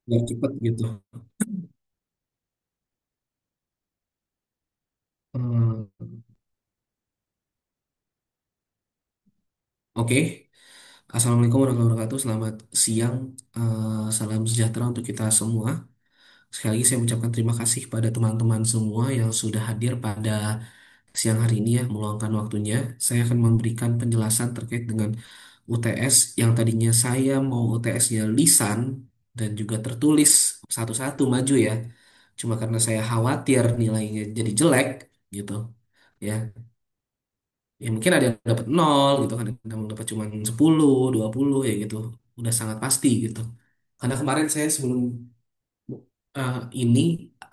biar cepet gitu. Hmm, oke. Assalamualaikum warahmatullahi wabarakatuh. Selamat siang. Salam sejahtera untuk kita semua. Sekali lagi saya mengucapkan terima kasih kepada teman-teman semua yang sudah hadir pada siang hari ini ya, meluangkan waktunya. Saya akan memberikan penjelasan terkait dengan UTS yang tadinya saya mau UTS-nya lisan dan juga tertulis satu-satu maju ya. Cuma karena saya khawatir nilainya jadi jelek gitu. Ya, ya mungkin ada yang dapat nol gitu kan, ada yang dapat cuma 10, 20 ya gitu. Udah sangat pasti gitu. Karena kemarin saya sebelum ini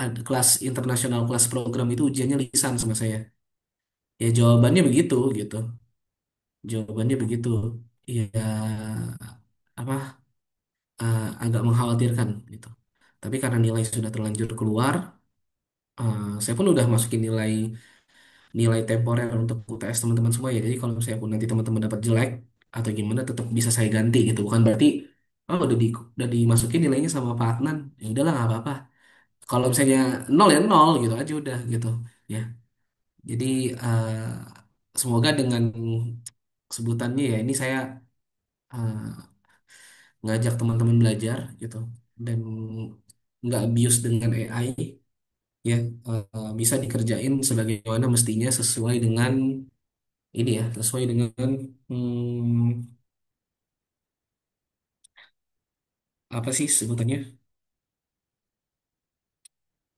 ada kelas internasional kelas program itu ujiannya lisan sama saya. Ya jawabannya begitu gitu. Jawabannya begitu. Ya apa agak mengkhawatirkan gitu. Tapi karena nilai sudah terlanjur keluar, saya pun udah masukin nilai nilai temporer untuk UTS teman-teman semua ya. Jadi kalau misalnya pun nanti teman-teman dapat jelek atau gimana tetap bisa saya ganti gitu. Bukan berarti oh udah dimasukin nilainya sama Pak Adnan. Ya udahlah nggak apa-apa. Kalau misalnya nol ya nol gitu aja udah gitu ya. Jadi semoga dengan sebutannya ya ini saya eh, ngajak teman-teman belajar gitu dan nggak abuse dengan AI ya, bisa dikerjain sebagaimana mestinya sesuai dengan ini ya sesuai dengan apa sih sebutannya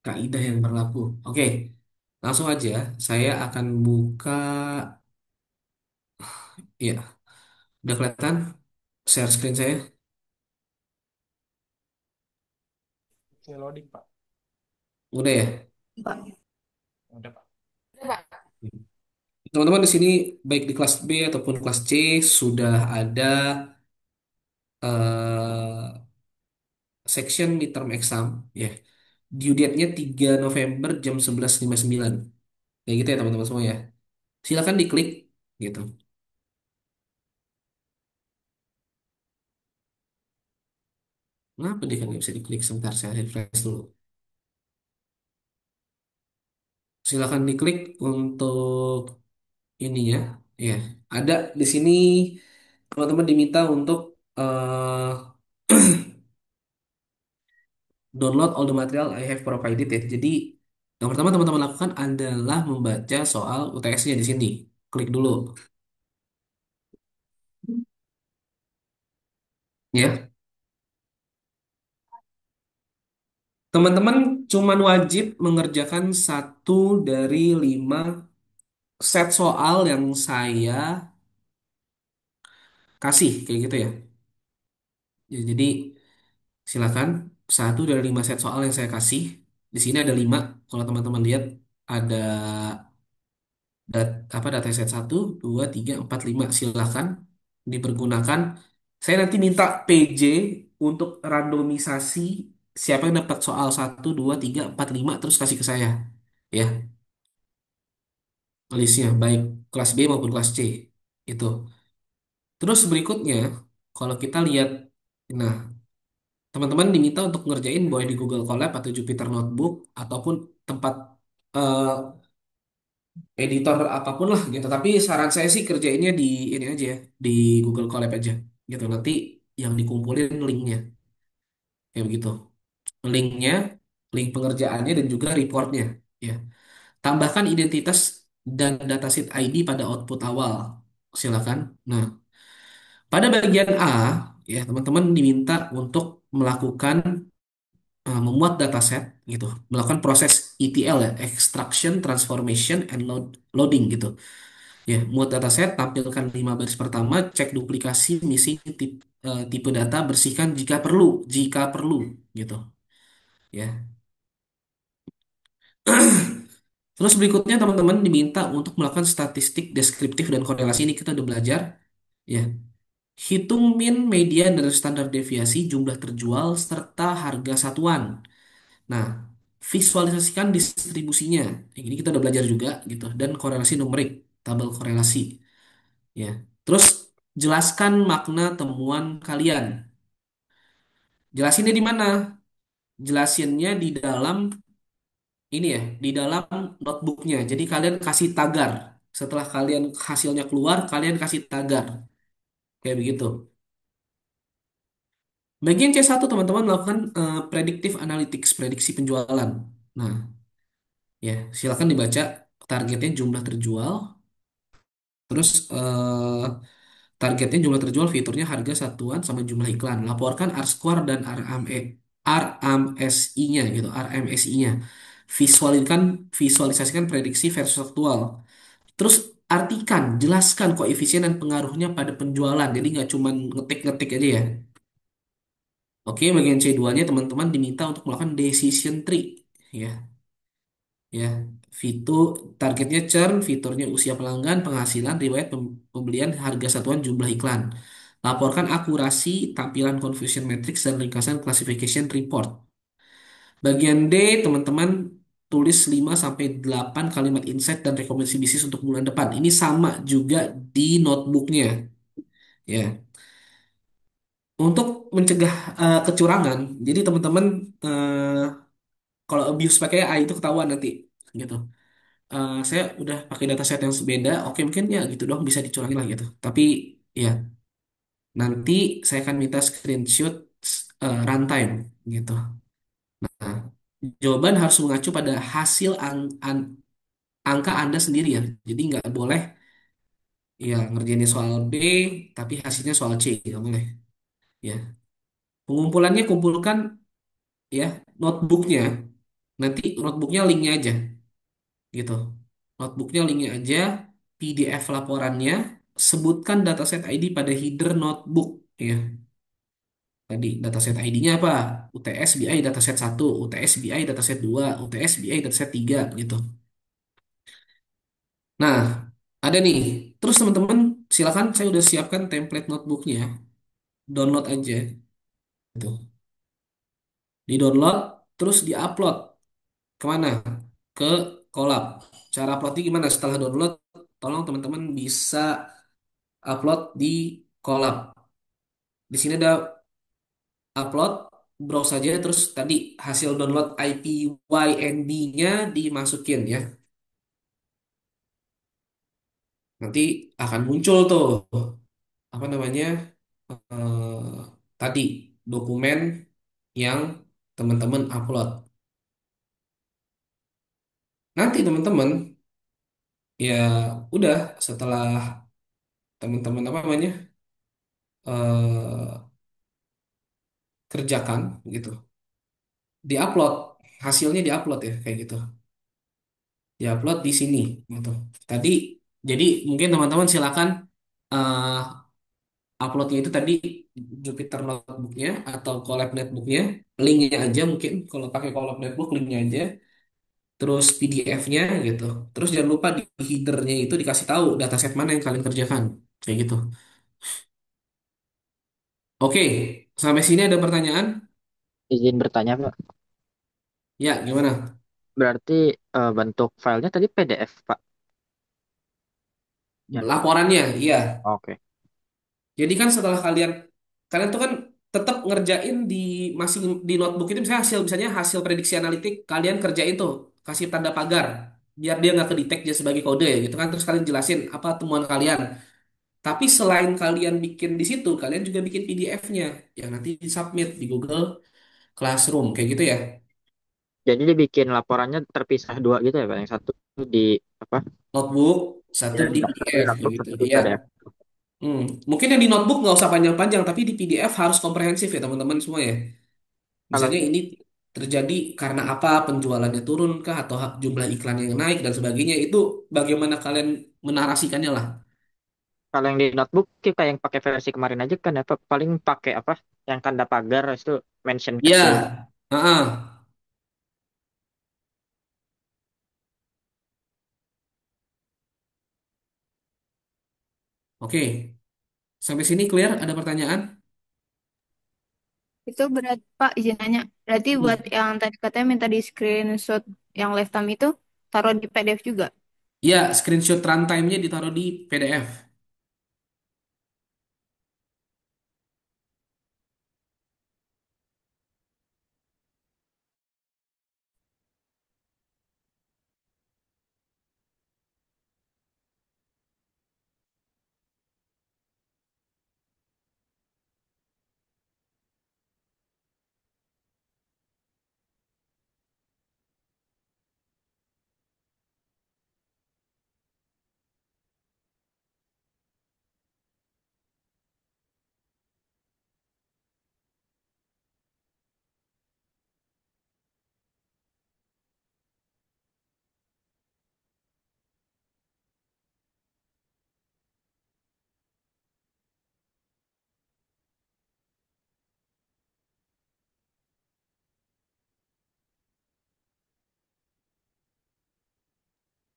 kaidah yang berlaku. Oke, langsung aja saya akan buka ya, udah kelihatan share screen saya. Saya loading, Pak. Udah ya. Udah, Pak. Teman-teman di sini baik di kelas B ataupun kelas C sudah ada section midterm exam ya. Due date-nya 3 November jam 11.59. Kayak gitu ya teman-teman semua ya. Silakan diklik gitu. Kenapa dia kan nggak bisa diklik? Sebentar saya refresh dulu. Silakan diklik untuk ini ya. Ya, ada di sini teman-teman diminta untuk download all the material I have provided ya. Jadi yang pertama teman-teman lakukan adalah membaca soal UTS-nya di sini. Klik dulu ya. Teman-teman cuman wajib mengerjakan satu dari 5 set soal yang saya kasih kayak gitu ya. Ya, jadi silakan satu dari 5 set soal yang saya kasih. Di sini ada 5. Kalau teman-teman lihat ada apa data set satu, 2, 3, 4, 5. Silakan dipergunakan. Saya nanti minta PJ untuk randomisasi siapa yang dapat soal satu, 2, 3, 4, 5 terus kasih ke saya. Ya, listnya baik kelas B maupun kelas C. Itu. Terus berikutnya, kalau kita lihat, nah, teman-teman diminta untuk ngerjain boleh di Google Colab atau Jupyter Notebook ataupun tempat eh, editor apapun lah gitu. Tapi saran saya sih kerjainnya di ini aja ya, di Google Colab aja gitu. Nanti yang dikumpulin linknya, kayak begitu. Linknya, link pengerjaannya dan juga reportnya. Ya. Tambahkan identitas dan dataset ID pada output awal. Silakan. Nah, pada bagian A, ya teman-teman diminta untuk melakukan memuat dataset gitu, melakukan proses ETL ya, extraction, transformation, and loading gitu. Ya, muat dataset, tampilkan 5 baris pertama, cek duplikasi, missing tipe data, bersihkan jika perlu gitu. Ya. Terus berikutnya teman-teman diminta untuk melakukan statistik deskriptif dan korelasi ini kita udah belajar. Ya, hitung mean, median, dan standar deviasi jumlah terjual serta harga satuan. Nah, visualisasikan distribusinya. Ini kita udah belajar juga gitu. Dan korelasi numerik, tabel korelasi. Ya. Terus jelaskan makna temuan kalian. Jelasinnya di mana? jelasinnya di dalam ini ya, di dalam notebooknya. Jadi kalian kasih tagar. Setelah kalian hasilnya keluar, kalian kasih tagar. Kayak begitu. Bagian C1 teman-teman melakukan predictive analytics, prediksi penjualan. Nah, ya, silakan dibaca targetnya jumlah terjual, terus targetnya jumlah terjual, fiturnya harga satuan sama jumlah iklan. Laporkan R-square dan RMSI-nya gitu, RMSI-nya. Visualisasikan prediksi versus aktual. Terus artikan, jelaskan koefisien dan pengaruhnya pada penjualan. Jadi nggak cuma ngetik-ngetik aja ya. Oke, bagian C2-nya teman-teman diminta untuk melakukan decision tree. Ya, ya. Fitur targetnya churn, fiturnya usia pelanggan, penghasilan, riwayat pembelian, harga satuan, jumlah iklan. Laporkan akurasi tampilan confusion matrix dan ringkasan classification report. Bagian D, teman-teman tulis 5 sampai 8 kalimat insight dan rekomendasi bisnis untuk bulan depan. Ini sama juga di notebooknya. Ya, untuk mencegah kecurangan, jadi teman-teman kalau abuse pakai AI itu ketahuan nanti, gitu. Saya udah pakai dataset yang beda, oke mungkin ya gitu dong bisa dicurangi lah gitu. Tapi ya nanti saya akan minta screenshot runtime gitu. Nah, jawaban harus mengacu pada hasil angka Anda sendiri ya. Jadi nggak boleh ya ngerjain soal B tapi hasilnya soal C, nggak boleh. Ya, pengumpulannya kumpulkan ya notebooknya. Nanti notebooknya linknya aja gitu. Notebooknya linknya aja, PDF laporannya, sebutkan dataset ID pada header notebook ya. Tadi dataset ID-nya apa? UTS BI dataset 1, UTS BI dataset 2, UTS BI dataset 3 gitu. Nah, ada nih. Terus teman-teman silakan saya udah siapkan template notebooknya. Download aja gitu. Di-download terus di-upload kemana? Ke Colab. Cara uploadnya gimana? Setelah download, tolong teman-teman bisa upload di Colab. Di sini ada upload, browse saja, terus tadi hasil download IPYNB-nya dimasukin ya. Nanti akan muncul tuh apa namanya tadi dokumen yang teman-teman upload. Nanti teman-teman ya udah setelah teman-teman apa namanya eh, kerjakan gitu, diupload hasilnya diupload ya kayak gitu. Diupload di sini gitu. Tadi jadi mungkin teman-teman silakan eh, uploadnya itu tadi Jupyter Notebooknya atau Colab Notebooknya, linknya aja mungkin kalau pakai Colab Notebook linknya aja, terus PDF-nya gitu. Terus jangan lupa di headernya itu dikasih tahu dataset mana yang kalian kerjakan, kayak gitu. Oke, sampai sini ada pertanyaan? Izin bertanya, Pak. Ya, gimana? Berarti bentuk filenya tadi PDF, Pak. Ya. Laporannya, iya. Oke. Jadi kan setelah kalian kalian tuh kan tetap ngerjain di masing di notebook itu misalnya hasil prediksi analitik kalian kerjain tuh kasih tanda pagar biar dia nggak kedetek dia sebagai kode ya gitu kan terus kalian jelasin apa temuan kalian. Tapi selain kalian bikin di situ kalian juga bikin PDF-nya yang nanti disubmit di Google Classroom kayak gitu ya. Jadi dibikin laporannya terpisah dua gitu ya, Pak. Yang satu di apa? Notebook satu Ya, di satu di PDF kayak notebook, gitu satu di ya. PDF. Hmm. Mungkin yang di notebook nggak usah panjang-panjang tapi di PDF harus komprehensif ya teman-teman semua ya. Kalau Misalnya ini terjadi karena apa penjualannya turun kah atau jumlah iklan yang naik dan sebagainya itu bagaimana kalian menarasikannya lah. kalau yang di notebook kita yang pakai versi kemarin aja kan ya, Pak. Paling pakai apa? Yang tanda pagar itu mention Iya, kecil. heeh. Oke, sampai sini clear? Ada pertanyaan? Itu berat, Pak, izin nanya. Berarti buat Hmm. yang tadi katanya minta di screenshot yang lifetime itu, taruh di PDF juga. Ya, screenshot runtime-nya ditaruh di PDF.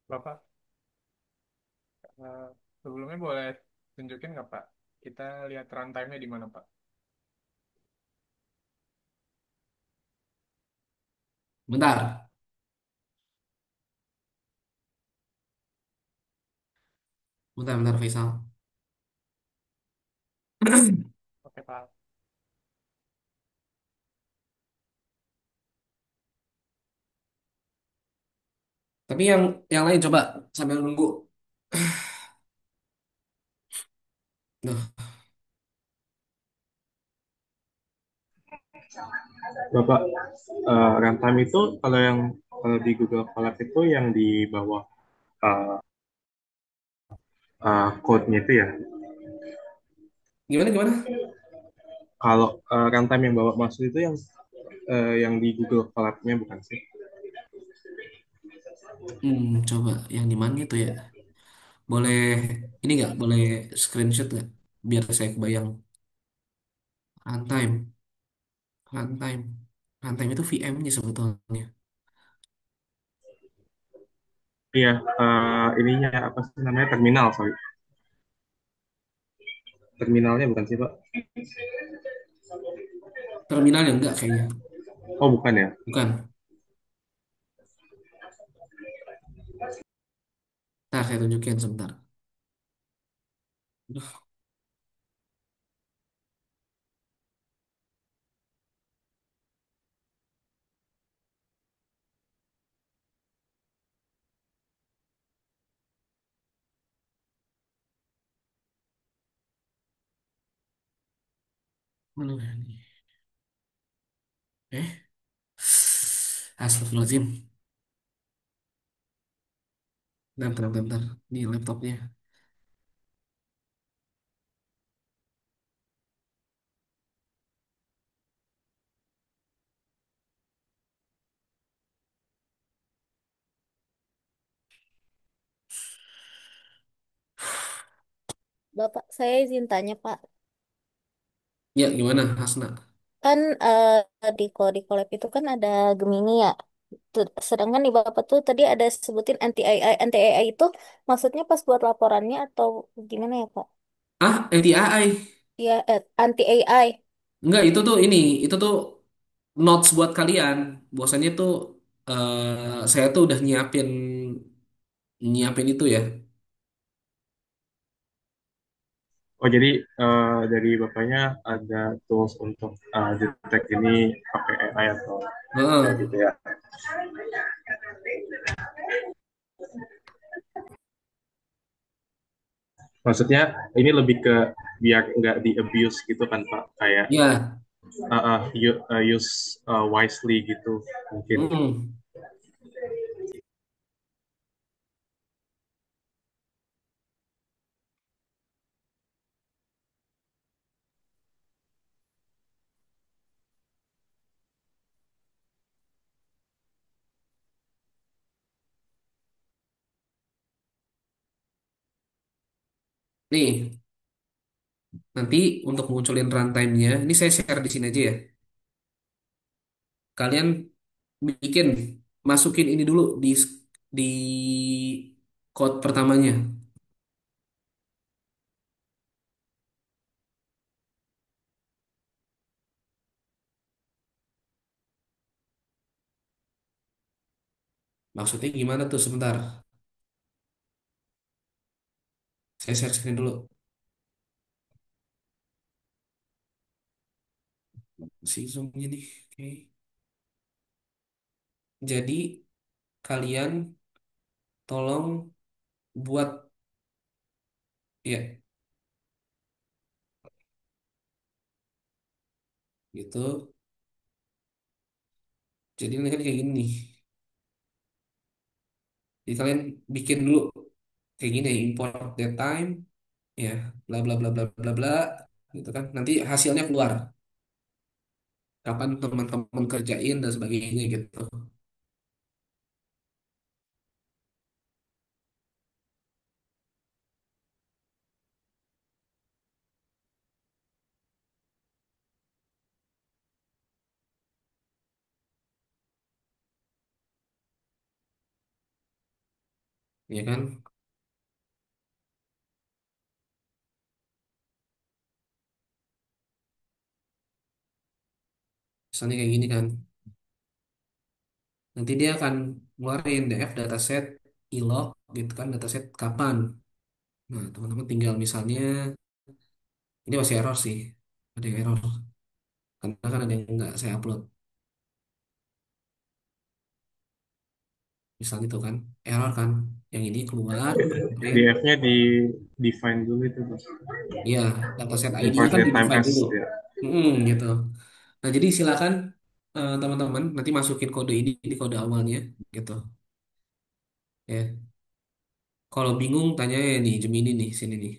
Bapak, eh, sebelumnya boleh tunjukin nggak Pak? Kita lihat runtime-nya di mana Pak? Bentar, bentar Faisal. Oke Pak. Tapi yang lain coba sambil nunggu. Duh, Bapak, runtime itu kalau di Google Colab itu yang di bawah uh, code-nya itu ya. gimana gimana? Kalau runtime yang bawa masuk itu yang di Google Colab-nya bukan sih? Coba yang di mana itu ya? Boleh ini nggak? Boleh screenshot nggak? Biar saya kebayang. Runtime, runtime, runtime itu VM-nya sebetulnya. Iya, ininya apa sih namanya terminal, sorry. Terminalnya bukan sih, Pak? Terminal yang enggak kayaknya. Oh, bukan ya? Bukan. Ntar saya tunjukin sebentar. Duh, mana ini? Eh, Astagfirullahaladzim. Bentar. Ini laptopnya. Bapak, saya izin tanya, Pak. Ya, gimana, Hasna? Kan kalau di collab itu kan ada Gemini ya. Sedangkan di Bapak tuh tadi ada sebutin anti AI. Anti AI itu maksudnya pas buat laporannya atau gimana ya, Pak? Ah, LTI. Ya, anti AI. Enggak, itu tuh notes buat kalian. Bosannya tuh saya tuh udah nyiapin itu ya. Oh, jadi dari Bapaknya ada tools untuk detect ini pakai AI atau enggak Heeh. gitu ya. Maksudnya ini lebih ke biar nggak di-abuse gitu kan, Pak. Kayak Ya, use wisely gitu mungkin. mm. Nih, nanti untuk munculin runtime-nya, ini saya share di sini aja ya. Kalian bikin, masukin ini dulu di code pertamanya. Maksudnya gimana tuh sebentar. Saya share screen dulu. Si zoom-nya nih. Oke. Jadi kalian tolong buat ya gitu. Jadi ini kan kayak gini nih. Jadi kalian bikin dulu kayak gini ya, import datetime ya, bla bla bla bla bla bla gitu kan. Nanti hasilnya keluar. Kapan teman-teman kerjain dan sebagainya gitu. ya kan? Misalnya kayak gini kan. Nanti dia akan ngeluarin DF dataset ilog gitu kan, dataset kapan. Nah, teman-teman tinggal misalnya, ini masih error sih. Ada yang error. Karena kan ada yang nggak saya upload. Misalnya itu kan, error kan. Yang ini keluar, print. PDF-nya di define dulu itu Mas. Iya, dataset ID-nya Define kan the di time define as dulu. ya. Gitu. Nah, jadi silakan teman-teman nanti masukin kode ini di kode awalnya gitu. Ya. Kalau bingung tanya ya nih Gemini nih sini nih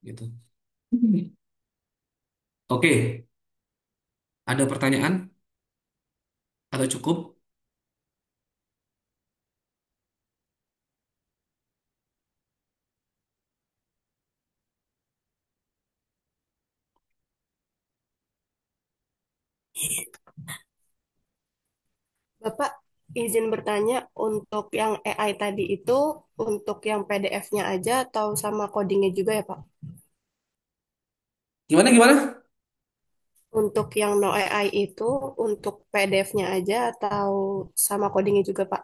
gitu. Oke, ada pertanyaan atau cukup? Bapak izin bertanya untuk yang AI tadi itu untuk yang PDF-nya aja atau sama codingnya juga ya Pak? Gimana gimana? Untuk yang no AI itu untuk PDF-nya aja atau sama codingnya juga Pak?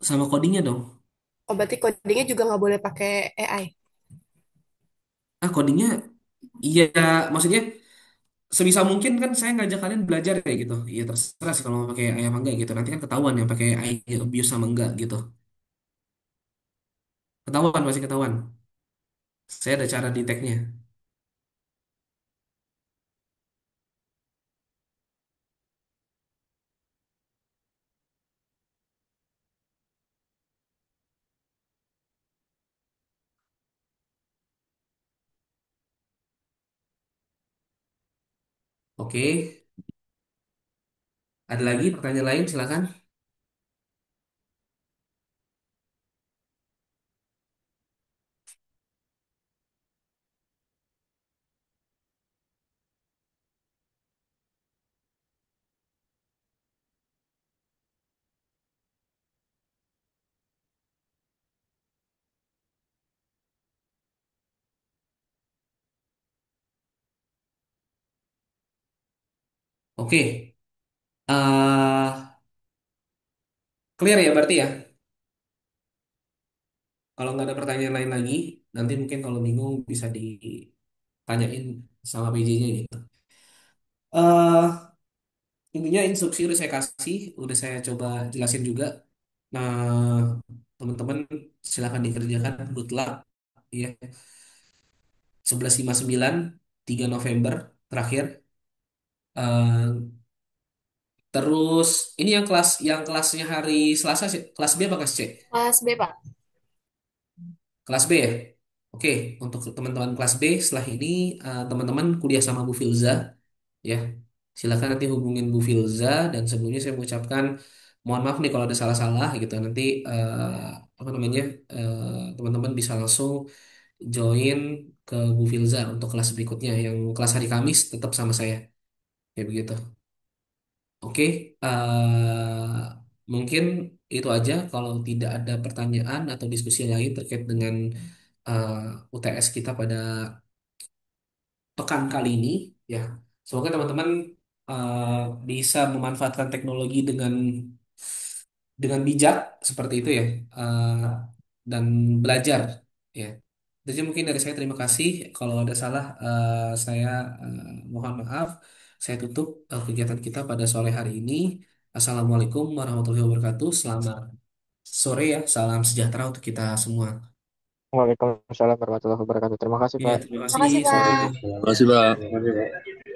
Sama codingnya dong. Oh berarti codingnya juga nggak boleh pakai AI? Ah, codingnya iya, maksudnya sebisa mungkin kan saya ngajak kalian belajar kayak gitu. Iya terserah sih kalau mau pakai AI apa enggak gitu. Nanti kan ketahuan yang pakai AI abuse sama enggak gitu. Ketahuan pasti ketahuan. Saya ada cara deteknya. Oke, ada lagi pertanyaan lain silakan. Oke, clear ya berarti ya. Kalau nggak ada pertanyaan lain lagi, nanti mungkin kalau bingung bisa ditanyain sama PJ-nya gitu. eh Intinya instruksi udah saya kasih, udah saya coba jelasin juga. Nah, teman-teman silahkan dikerjakan. Good luck. Ya, 11.59, 3 November terakhir. Eh, Terus ini yang kelasnya hari Selasa sih, kelas B apa kelas C? Mas B Pak. Kelas B ya. Oke, untuk teman-teman kelas B setelah ini teman-teman kuliah sama Bu Filza ya. Silakan nanti hubungin Bu Filza dan sebelumnya saya mengucapkan mohon maaf nih kalau ada salah-salah gitu. Nanti apa namanya teman-teman bisa langsung join ke Bu Filza untuk kelas berikutnya yang kelas hari Kamis tetap sama saya. Ya begitu. Oke, mungkin itu aja. Kalau tidak ada pertanyaan atau diskusi lain terkait dengan UTS kita pada pekan kali ini, ya. Semoga teman-teman bisa memanfaatkan teknologi dengan bijak seperti itu ya, dan belajar, ya. Jadi mungkin dari saya terima kasih. Kalau ada salah, saya mohon maaf. Saya tutup kegiatan kita pada sore hari ini. Assalamualaikum warahmatullahi wabarakatuh. Selamat sore ya. Salam sejahtera untuk kita semua. Waalaikumsalam warahmatullahi wabarakatuh. Terima kasih Iya, Pak. terima kasih. Makasih Sore. Pak. Makasih, Pak. Terima kasih, Pak.